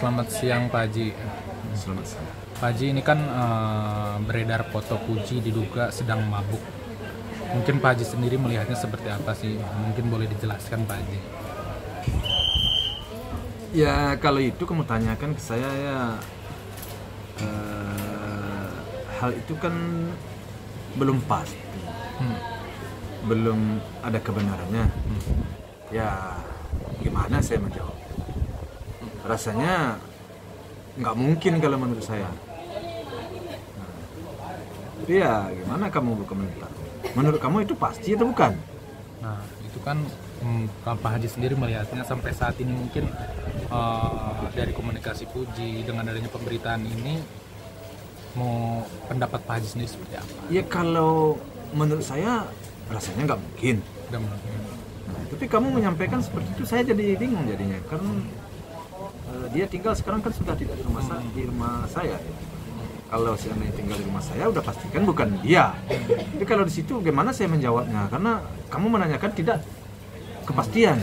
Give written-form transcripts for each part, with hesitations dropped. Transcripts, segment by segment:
Selamat siang Pak Haji. Selamat siang. Pak Haji, ini kan beredar foto Puji diduga sedang mabuk. Mungkin Pak Haji sendiri melihatnya seperti apa sih? Mungkin boleh dijelaskan Pak Haji. Ya kalau itu kamu tanyakan ke saya ya, hal itu kan belum pasti, belum ada kebenarannya. Ya gimana saya menjawab? Rasanya nggak mungkin kalau menurut saya. Tapi ya gimana kamu berkomentar? Menurut kamu itu pasti atau bukan? Nah itu kan Pak Haji sendiri melihatnya sampai saat ini mungkin dari komunikasi Puji dengan adanya pemberitaan ini, mau pendapat Pak Haji sendiri seperti apa? Ya kalau menurut saya rasanya nggak mungkin. Udah mungkin. Nah, tapi kamu menyampaikan seperti itu, saya jadi bingung jadinya. Karena dia tinggal sekarang kan sudah tidak di rumah saya. Kalau seandainya tinggal di rumah saya, udah pastikan bukan dia. Jadi kalau di situ gimana saya menjawabnya? Karena kamu menanyakan tidak kepastian.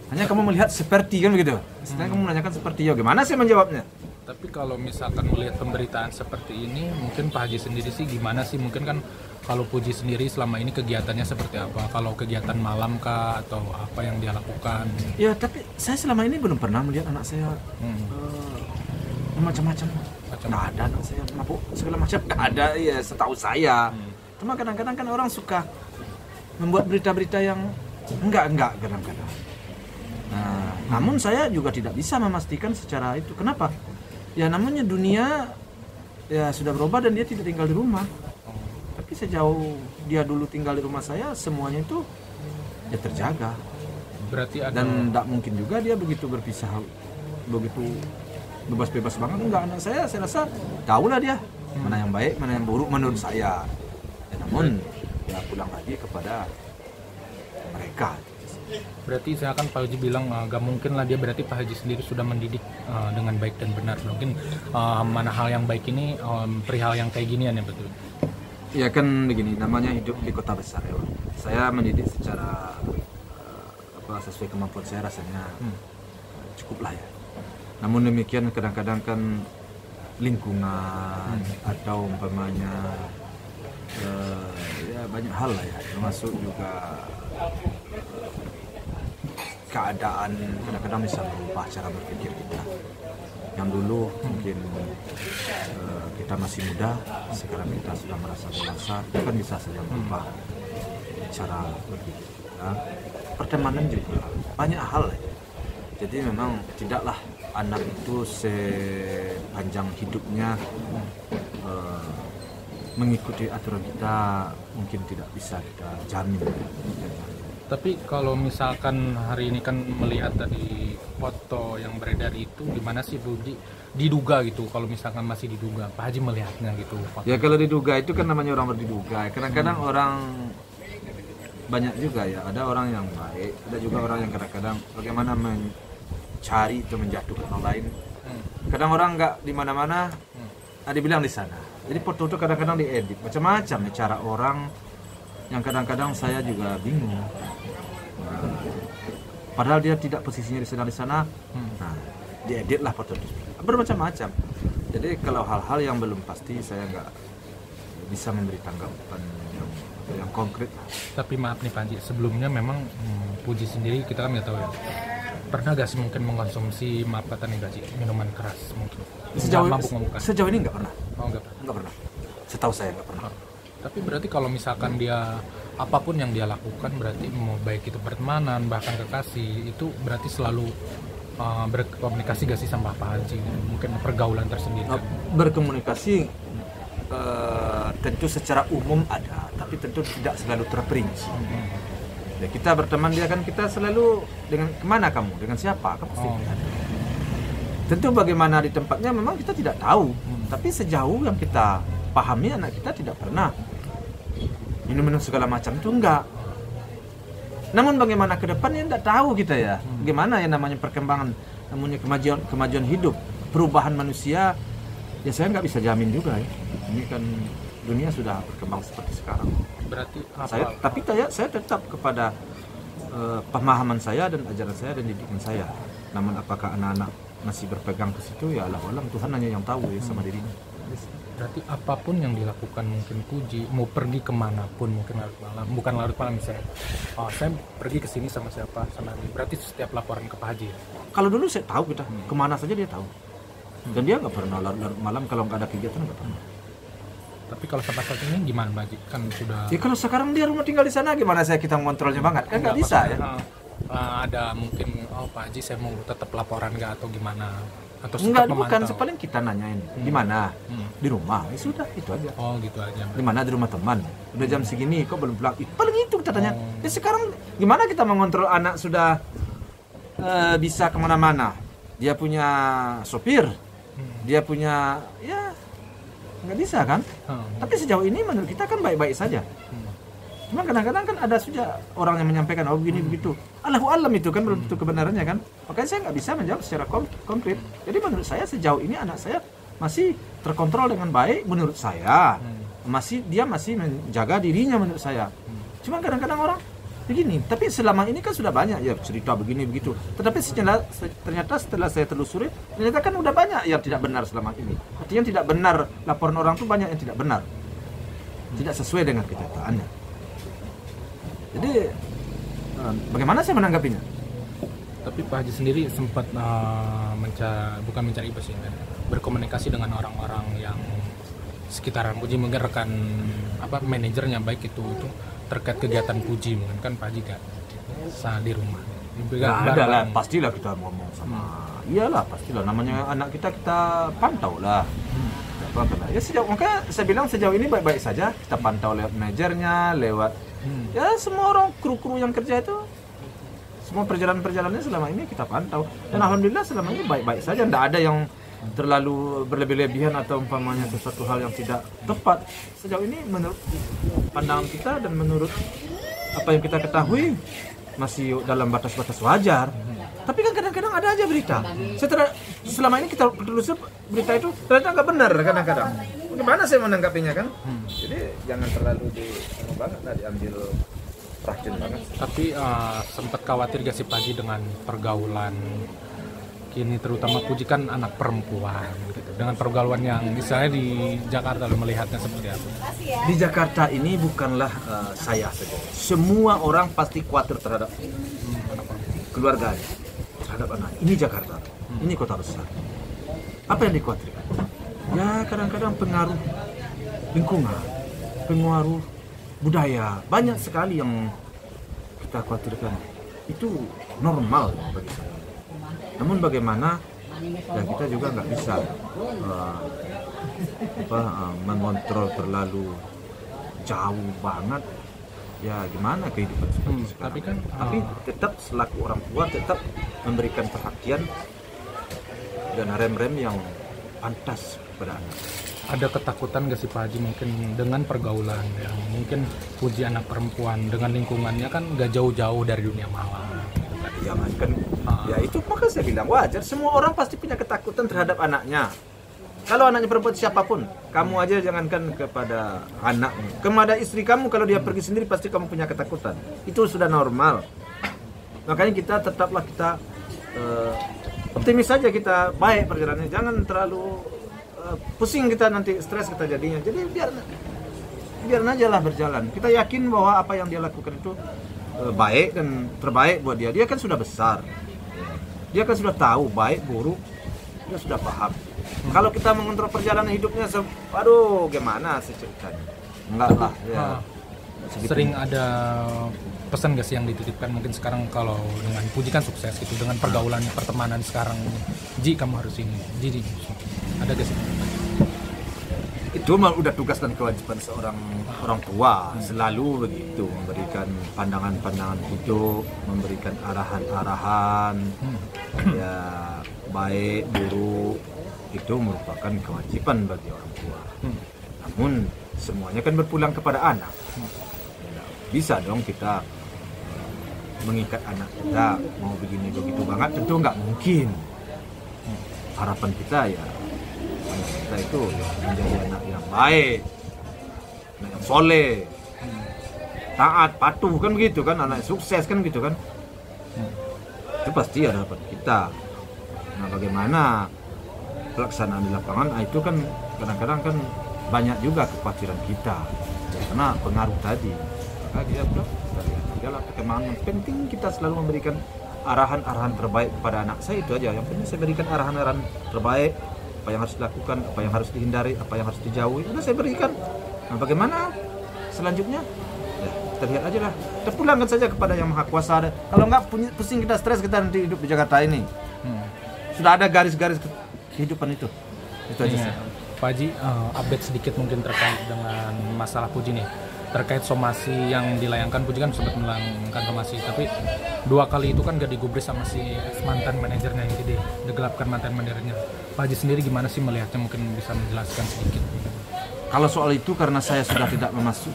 Hanya kamu melihat seperti kan begitu. Setelah kamu menanyakan seperti ya, gimana saya menjawabnya? Tapi kalau misalkan melihat pemberitaan seperti ini, mungkin Pak Haji sendiri sih gimana sih? Mungkin kan kalau Puji sendiri selama ini kegiatannya seperti apa? Kalau kegiatan malam kah atau apa yang dia lakukan? Ya tapi saya selama ini belum pernah melihat anak saya macam-macam. Nggak ada anak saya mabuk segala macam. Nggak ada ya setahu saya. Cuma kadang-kadang kan orang suka membuat berita-berita yang enggak kadang-kadang. Nah, namun saya juga tidak bisa memastikan secara itu. Kenapa? Ya namanya dunia ya sudah berubah dan dia tidak tinggal di rumah. Tapi sejauh dia dulu tinggal di rumah saya, semuanya itu ya terjaga. Berarti ada... Dan tidak mungkin juga dia begitu berpisah, begitu bebas-bebas banget. Enggak, anak saya rasa tahulah dia mana yang baik, mana yang buruk menurut saya. Ya, namun ya pulang lagi kepada mereka. Berarti saya akan Pak Haji bilang gak mungkin lah dia, berarti Pak Haji sendiri sudah mendidik dengan baik dan benar. Mungkin mana hal yang baik ini perihal yang kayak ginian ya, betul? Ya kan begini, namanya hidup di kota besar ya. Saya mendidik secara sesuai kemampuan saya rasanya cukup lah ya. Namun demikian kadang-kadang kan lingkungan atau umpamanya ya banyak hal lah ya, termasuk juga keadaan kadang-kadang bisa merubah cara berpikir kita. Yang dulu mungkin kita masih muda, sekarang kita sudah merasa dewasa, itu kan bisa saja merubah cara berpikir kita. Pertemanan juga banyak hal ya. Jadi memang tidaklah anak itu sepanjang hidupnya mengikuti aturan kita, mungkin tidak bisa kita jamin. Tapi kalau misalkan hari ini kan melihat tadi foto yang beredar itu, gimana sih Bu? Diduga gitu, kalau misalkan masih diduga, Pak Haji melihatnya gitu. Ya kalau diduga itu kan namanya orang berdiduga. Kadang-kadang orang banyak juga ya, ada orang yang baik, ada juga orang yang kadang-kadang bagaimana mencari atau menjatuhkan orang lain. Kadang orang nggak di mana-mana, dibilang di sana. Jadi foto itu kadang-kadang diedit, macam-macam ya cara orang yang kadang-kadang saya juga bingung. Padahal dia tidak posisinya di sana, nah diedit lah foto itu. Bermacam-macam. Jadi kalau hal-hal yang belum pasti saya nggak bisa memberi tanggapan yang konkret. Tapi maaf nih Pak Haji, sebelumnya memang Puji sendiri kita kan nggak tahu ya. Pernah gak sih mungkin mengkonsumsi maaf kata nih Pak Haji, minuman keras mungkin? Sejauh ini nggak pernah. Oh nggak pernah. Nggak pernah. Setahu saya nggak pernah. Tapi berarti kalau misalkan dia apapun yang dia lakukan, berarti mau baik itu pertemanan bahkan kekasih, itu berarti selalu berkomunikasi gak sih sama Pak Haji? Mungkin pergaulan tersendiri kan? Berkomunikasi tentu secara umum ada, tapi tentu tidak selalu terperinci. Ya, kita berteman dia kan, kita selalu dengan kemana kamu, dengan siapa, kan pasti ada. Tentu bagaimana di tempatnya memang kita tidak tahu, tapi sejauh yang kita pahami anak kita tidak pernah minum-minum segala macam itu enggak. Namun bagaimana ke depannya enggak tahu kita ya. Bagaimana ya namanya perkembangan, namanya kemajuan hidup, perubahan manusia, ya saya nggak bisa jamin juga ya. Ini kan dunia sudah berkembang seperti sekarang. Berarti saya tetap kepada pemahaman saya dan ajaran saya dan didikan saya. Namun apakah anak-anak masih berpegang ke situ, ya Allah alam, Tuhan hanya yang tahu ya sama dirinya. Berarti apapun yang dilakukan mungkin Puji, mau pergi kemanapun, mungkin larut malam, bukan larut malam misalnya, saya pergi ke sini sama siapa, sama ini, berarti setiap laporan ke Pak Haji ya? Kalau dulu saya tahu kita kemana saja dia tahu, dan dia nggak pernah larut malam kalau nggak ada kegiatan, nggak pernah. Tapi kalau sampai saat ini gimana Pak Haji? Kan sudah... Ya kalau sekarang dia rumah tinggal di sana, gimana kita mengontrolnya banget? Kan nggak bisa ya. Ada mungkin, Pak Haji saya mau tetap laporan nggak atau gimana? Atau Enggak, tetap bukan, memantau? paling kita nanyain di mana, di rumah, ya sudah itu aja. Oh gitu aja. Di mana, di rumah teman, udah jam segini kok belum pulang, paling itu kita tanya. Ya sekarang gimana kita mengontrol anak sudah bisa kemana-mana, dia punya sopir, dia punya, ya nggak bisa kan. Tapi sejauh ini menurut kita kan baik-baik saja. Cuma kadang-kadang kan ada saja orang yang menyampaikan, oh begini begitu. Allahu alam itu kan belum tentu kebenarannya kan. Makanya saya nggak bisa menjawab secara konkret. Jadi menurut saya sejauh ini anak saya masih terkontrol dengan baik menurut saya. Dia masih menjaga dirinya menurut saya. Cuma kadang-kadang orang begini. Tapi selama ini kan sudah banyak ya cerita begini begitu. Tetapi ternyata setelah saya telusuri, ternyata kan udah banyak yang tidak benar selama ini. Artinya tidak benar, laporan orang itu banyak yang tidak benar, tidak sesuai dengan kenyataannya. Jadi bagaimana saya menanggapinya? Tapi Pak Haji sendiri sempat bukan mencari ibu sih, berkomunikasi dengan orang-orang yang sekitaran Puji, mungkin rekan manajernya baik itu terkait kegiatan Puji, mungkin kan Pak Haji gak di rumah. Nggak ada lah, pastilah kita ngomong sama. Iyalah pastilah, namanya anak kita pantau lah. Ya makanya saya bilang sejauh ini baik-baik saja, kita pantau lewat manajernya, lewat ya semua orang kru-kru yang kerja itu, semua perjalanan-perjalanannya selama ini kita pantau, dan alhamdulillah selama ini baik-baik saja, tidak ada yang terlalu berlebih-lebihan atau umpamanya sesuatu hal yang tidak tepat. Sejauh ini menurut pandangan kita dan menurut apa yang kita ketahui masih dalam batas-batas wajar. Tapi kan kadang-kadang ada aja berita. Selama ini kita telusur berita itu ternyata nggak benar kadang-kadang. Gimana saya menanggapinya kan? Jadi jangan terlalu diambil perhatian banget. Tapi sempat khawatir gak sih Pak Haji dengan pergaulan kini, terutama Puji kan anak perempuan gitu, dengan pergaulan yang misalnya di Jakarta, lo melihatnya seperti apa? Di Jakarta ini bukanlah saya saja. Semua orang pasti khawatir terhadap keluarganya, terhadap anak. Ini Jakarta, ini kota besar. Apa yang dikhawatirkan? Ya kadang-kadang pengaruh lingkungan, pengaruh budaya, banyak sekali yang kita khawatirkan. Itu normal bagi saya. Namun bagaimana, ya kita juga nggak bisa mengontrol terlalu jauh banget. Ya gimana kehidupan seperti sekarang. Tapi tetap selaku orang tua tetap memberikan perhatian dan rem-rem yang pantas kepada anak. Ada ketakutan gak sih Pak Haji mungkin dengan pergaulan yang mungkin Puji anak perempuan, dengan lingkungannya kan gak jauh-jauh dari dunia malam? Jangankan ya itu, maka saya bilang wajar, semua orang pasti punya ketakutan terhadap anaknya. Kalau anaknya perempuan siapapun, kamu aja jangankan kepada anakmu, kepada istri kamu, kalau dia pergi sendiri pasti kamu punya ketakutan. Itu sudah normal. Makanya kita tetaplah optimis saja, kita baik perjalanannya, jangan terlalu pusing kita, nanti stres kita jadinya. Jadi biar aja lah berjalan. Kita yakin bahwa apa yang dia lakukan itu baik dan terbaik buat dia. Dia kan sudah besar, dia kan sudah tahu baik buruk, dia sudah paham. Kalau kita mengontrol perjalanan hidupnya, aduh gimana sih ceritanya? Enggak lah ya. Sering ada pesan gak sih yang dititipkan mungkin sekarang, kalau dengan Puji kan sukses gitu, dengan pergaulannya, pertemanan sekarang, Ji kamu harus ini, Ji ada gak sih? Itu udah tugas dan kewajiban seorang orang tua, selalu begitu, memberikan pandangan-pandangan hidup, memberikan arahan-arahan, ya baik buruk, itu merupakan kewajiban bagi orang tua. Namun semuanya kan berpulang kepada anak. Bisa dong kita mengikat anak kita mau begini begitu banget, tentu nggak mungkin. Harapan kita ya anak kita itu menjadi anak yang baik, anak yang soleh, taat, patuh, kan begitu kan, anak sukses kan gitu kan. Itu pasti harapan kita. Nah, bagaimana pelaksanaan di lapangan, itu kan kadang-kadang kan banyak juga kekhawatiran kita karena pengaruh tadi. Maka dia bilang, tidaklah perkembangan. Penting kita selalu memberikan arahan-arahan terbaik kepada anak saya, itu aja. Yang penting saya berikan arahan-arahan terbaik, apa yang harus dilakukan, apa yang harus dihindari, apa yang harus dijauhi, udah saya berikan. Nah, bagaimana selanjutnya? Ya, kita lihat aja lah. Kita pulangkan saja kepada Yang Maha Kuasa. Kalau nggak pusing kita, stres kita nanti hidup di Jakarta ini. Sudah ada garis-garis kehidupan itu. Itu aja sih. Pak Haji, update sedikit mungkin terkait dengan masalah Puji nih. Terkait somasi yang dilayangkan, Puji kan sempat melayangkan somasi, tapi 2 kali itu kan gak digubris sama si mantan manajernya yang digelapkan mantan manajernya. Pak Haji sendiri gimana sih melihatnya, mungkin bisa menjelaskan sedikit? Kalau soal itu, karena saya sudah tidak memasuki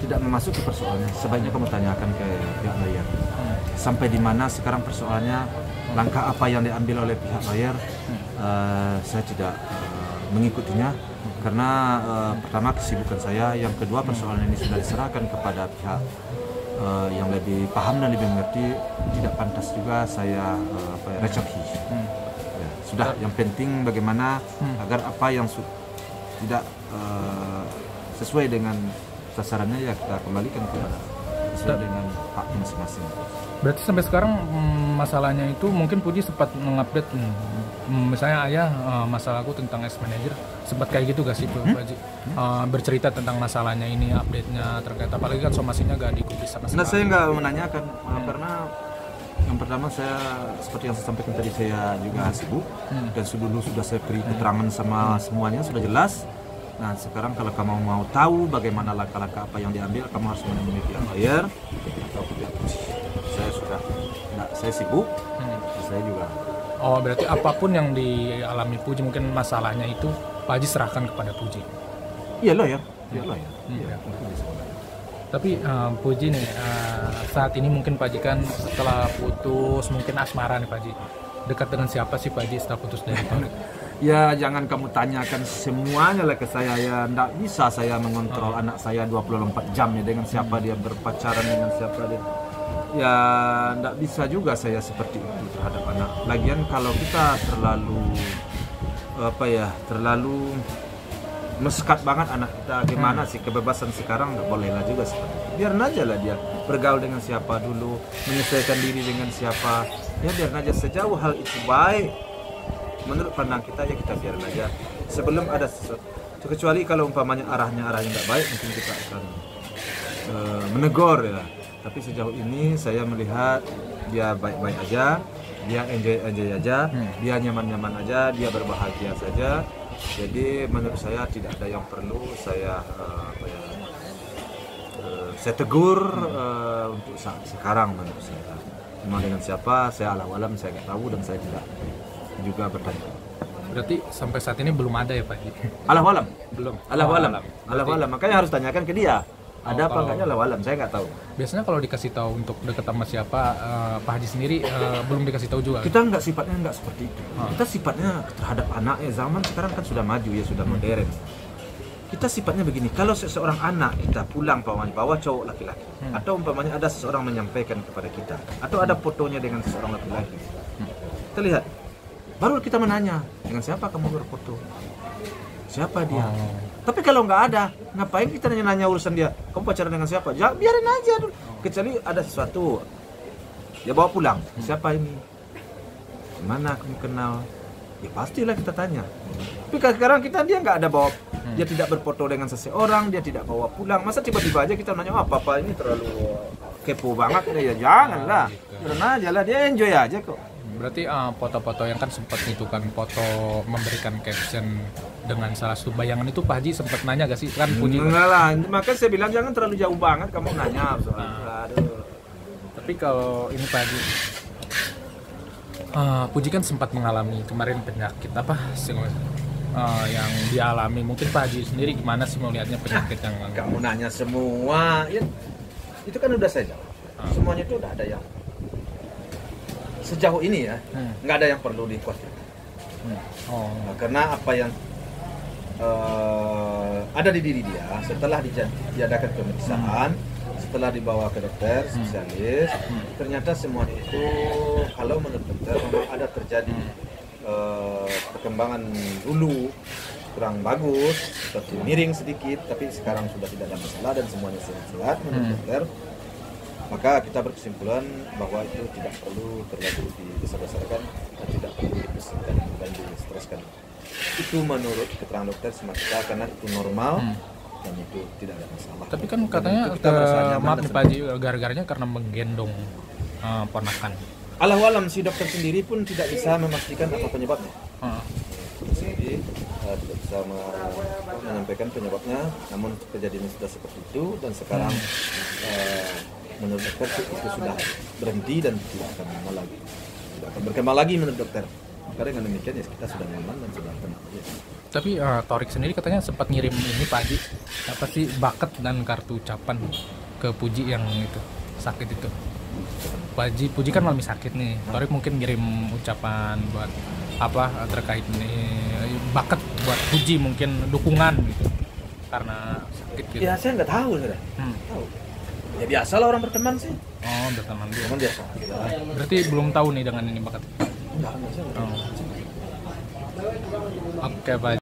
tidak memasuki persoalannya, sebaiknya kamu tanyakan ke pihak layar. Sampai di mana sekarang persoalannya, langkah apa yang diambil oleh pihak layar, saya tidak mengikutinya karena pertama kesibukan saya, yang kedua persoalan ini sudah diserahkan kepada pihak yang lebih paham dan lebih mengerti. Tidak pantas juga saya recoki. Ya, sudah, yang penting bagaimana agar apa yang tidak sesuai dengan sasarannya ya kita kembalikan kepada sesuai dengan hak masing-masing. Berarti sampai sekarang masalahnya itu mungkin Puji sempat mengupdate, misalnya ayah, masalahku tentang ex-manager, sempat kayak gitu gak sih Pak Haji? Bercerita tentang masalahnya ini, update-nya terkait, apalagi kan somasinya gak diikuti sama sekali. Nah, saya nggak menanyakan karena yang pertama saya seperti yang saya sampaikan tadi, saya juga sibuk dan dulu sudah saya beri keterangan sama semuanya, sudah jelas. Nah, sekarang kalau kamu mau tahu bagaimana langkah-langkah apa yang diambil, kamu harus menemui pihak layar atau pihak Puji. Saya sudah, saya sibuk, saya juga. Oh, berarti apapun yang dialami Puji, mungkin masalahnya itu Pak Haji serahkan kepada Puji. Iya loh ya, iya loh ya. Tapi Puji nih, saat ini mungkin Pak Haji kan setelah putus, mungkin asmara nih Pak Haji. Dekat dengan siapa sih Pak Haji setelah putus dari Torik? Ya, jangan kamu tanyakan semuanya lah ke saya ya. Nggak bisa saya mengontrol anak saya 24 jam ya, dengan siapa dia berpacaran, dengan siapa dia. Ya, nggak bisa juga saya seperti itu terhadap anak. Lagian kalau kita terlalu mesekat banget anak kita, gimana sih kebebasan sekarang, nggak boleh lah juga seperti itu. Biarin aja lah dia bergaul dengan siapa dulu, menyesuaikan diri dengan siapa. Ya, biarin aja, sejauh hal itu baik menurut pandang kita, ya kita biarin aja sebelum ada sesuatu. Kecuali kalau umpamanya arahnya nggak baik, mungkin kita akan menegur ya. Tapi sejauh ini saya melihat dia baik-baik aja, dia enjoy aja, dia nyaman-nyaman aja, dia berbahagia saja. Jadi menurut saya tidak ada yang perlu saya saya tegur untuk saat sekarang. Menurut saya cuma dengan siapa saya alam saya nggak tahu, dan saya tidak juga bertanya. Berarti sampai saat ini belum ada ya Pak Haji? Alam Belum. Alam, makanya harus tanyakan ke dia. Ada apa enggaknya alam, saya nggak tahu. Biasanya kalau dikasih tahu untuk dekat sama siapa, Pak Haji sendiri belum dikasih tahu juga. Kita nggak, sifatnya nggak seperti itu. Kita sifatnya terhadap anak, ya zaman sekarang kan sudah maju ya, sudah modern. Kita sifatnya begini, kalau seseorang anak kita pulang bawa cowok laki-laki, atau umpamanya ada seseorang menyampaikan kepada kita, atau ada fotonya dengan seseorang laki-laki, kita lihat, baru kita menanya, dengan siapa kamu berfoto, siapa dia. Tapi kalau nggak ada, ngapain kita nanya urusan dia, kamu pacaran dengan siapa? Ya, biarin aja dulu. Kecuali ada sesuatu, dia bawa pulang, siapa ini, mana kamu kenal, ya pastilah kita tanya. Tapi sekarang dia nggak ada bawa, dia tidak berfoto dengan seseorang, dia tidak bawa pulang. Masa tiba-tiba aja kita nanya, apa ini terlalu kepo banget ya? Janganlah, karena aja lah, dia enjoy aja kok. Berarti foto-foto yang kan sempat itu kan foto memberikan caption dengan salah satu bayangan itu, Pak Haji sempat nanya gak sih? Kan Puji. Enggak lah, makanya saya bilang jangan terlalu jauh banget kamu nanya soal aduh. Tapi kalau ini Pak Haji, Puji kan sempat mengalami kemarin penyakit apa sih yang dialami. Mungkin Pak Haji sendiri gimana sih melihatnya penyakit yang kamu nanya semua ya, itu kan udah saya jawab. Semuanya itu udah ada yang sejauh ini ya, nggak ada yang perlu dikhawatirkan. Karena apa yang ada di diri dia setelah diadakan pemeriksaan, setelah dibawa ke dokter spesialis, ternyata semua itu kalau menurut dokter memang ada terjadi perkembangan dulu kurang bagus, seperti miring sedikit, tapi sekarang sudah tidak ada masalah dan semuanya sehat-sehat menurut dokter. Maka kita berkesimpulan bahwa itu tidak perlu terlalu dibesar-besarkan dan tidak perlu dipusingkan dan distreskan. Itu menurut keterangan dokter sama kita karena itu normal dan itu tidak ada masalah. Tapi kan katanya maaf nih Pak Haji, gara-garanya karena menggendong ponakan. Allahualam si dokter sendiri pun tidak bisa memastikan apa penyebabnya. Jadi tidak bisa menyampaikan penyebabnya, namun kejadian sudah seperti itu dan sekarang menurut dokter itu sudah berhenti dan tidak akan normal lagi, tidak akan berkembang lagi menurut dokter. Karena dengan demikian ya kita sudah nyaman dan sudah tenang. Tapi Torik sendiri katanya sempat ngirim ini Pak Haji, apa sih bucket dan kartu ucapan ke Puji yang itu sakit itu. Pak Haji, Puji kan malami sakit nih, Torik mungkin ngirim ucapan buat apa terkait ini bucket buat Puji, mungkin dukungan gitu karena sakit gitu. Ya saya nggak tahu sudah. Tahu. Ya biasalah orang berteman sih. Oh berteman dia. Teman biasa. Berarti belum tahu nih dengan ini bucket. Enggak, saya nggak tahu. Oke Pak Haji.